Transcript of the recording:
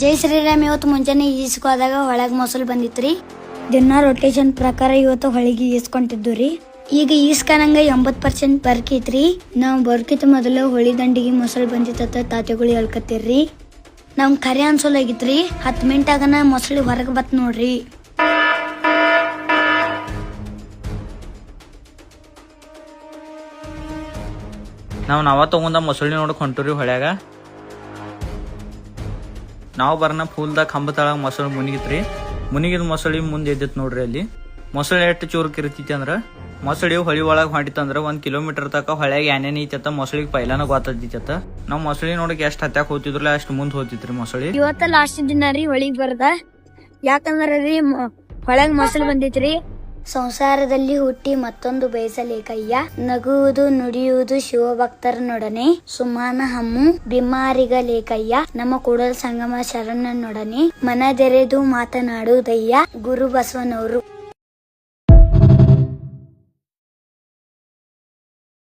ಜೈ ಶ್ರೀರಾಮ್. ಇವತ್ತು ಮುಂಜಾನೆ ಈಸ್ಕೋದಾಗ ಹೊಳಗ್ ಮೊಸಳು ಬಂದಿತ್ರಿ. ದಿನ ರೊಟೇಷನ್ ಪ್ರಕಾರ ಇವತ್ತು ಹೊಳಿಗೆ ಈಸ್ಕೊಂತಿದ್ದು ರೀ. ಈಗ ಈಸ್ಕನಂಗ 80% ಬರ್ಕೈತ್ರಿ. ನಾವ್ ಬರ್ಕಿತ್ ಮೊದಲು ಹೊಳಿ ದಂಡಿಗೆ ಮೊಸಳು ಬಂದಿತ್ತ ತಾತೆಗಳು ಹೇಳ್ಕತ್ತಿರ್ರಿ. ನಮ್ ಕರೆ ಅನ್ಸೋಲಾಗಿತ್ರಿ. 10 ಮಿನಿಟಾಗನ ಮೊಸಳಿ ಹೊರಗೆ ಬತ್ ನೋಡ್ರಿ. ನಾವ ತಗೊಂಡ ಮೊಸಳಿ ನೋಡಕ್ ಹೊಂಟುರಿ ಹೊಳ್ಯಾಗ. ನಾವು ಬರನ ಫೂಲ್ದಾಗ ಕಂಬ ತಳಗ ಮೊಸಳು ಮುನಿಗಿತ್ರಿ. ಮುನಿಗಿದ ಮೊಸಳಿ ಮುಂದೆ ಎದ್ದಿತ್ ನೋಡ್ರಿ. ಅಲ್ಲಿ ಮೊಸಳಿ ಎಷ್ಟು ಚೂರ್ಕ್ ಇರ್ತೈತಿ ಅಂದ್ರ ಮೊಸಳಿ ಹೊಳಿ ಒಳಗ್ ಹೊಂಟಿತ್ತಂದ್ರ 1 ಕಿಲೋಮೀಟರ್ ತಕ ಹೊಳ್ಯಾಗ ಏನೇನ್ ಐತತ್ತ ಮೊಸಳಿಗೆ ಪೈಲಾನ ಗೊತ್ತೈತಿತ್ತ. ನಾವ್ ಮೊಸಳಿ ನೋಡಕ್ ಎಷ್ಟ್ ಹತ್ಯಾಕ್ ಹೋಗ್ತಿದ್ರಲ್ಲ ಅಷ್ಟ್ ಮುಂದ್ ಹೋಗ್ತಿತ್ರಿ ಮೊಸಳಿ. ಇವತ್ತ ಲಾಸ್ಟ್ ದಿನ ರೀ ಹೊಳಿಗ್ ಬರದ. ಯಾಕಂದ್ರ ರೀ ಹೊಳಗ್ ಮೊಸಳು ಬಂದಿತ್ರಿ. ಸಂಸಾರದಲ್ಲಿ ಹುಟ್ಟಿ ಮತ್ತೊಂದು ಬಯಸಲೇಕಯ್ಯ, ನಗುವುದು ನುಡಿಯುವುದು ಶಿವಭಕ್ತರನೊಡನೆ, ಸುಮಾನ ಹಮ್ಮು ಬಿಮಾರಿಗಲೇಕಯ್ಯ, ನಮ್ಮ ಕೂಡಲ ಸಂಗಮ ಶರಣನೊಡನೆ ಮನದೆರೆದು ಮಾತನಾಡುವುದಯ್ಯ. ಗುರು ಬಸವನವರು.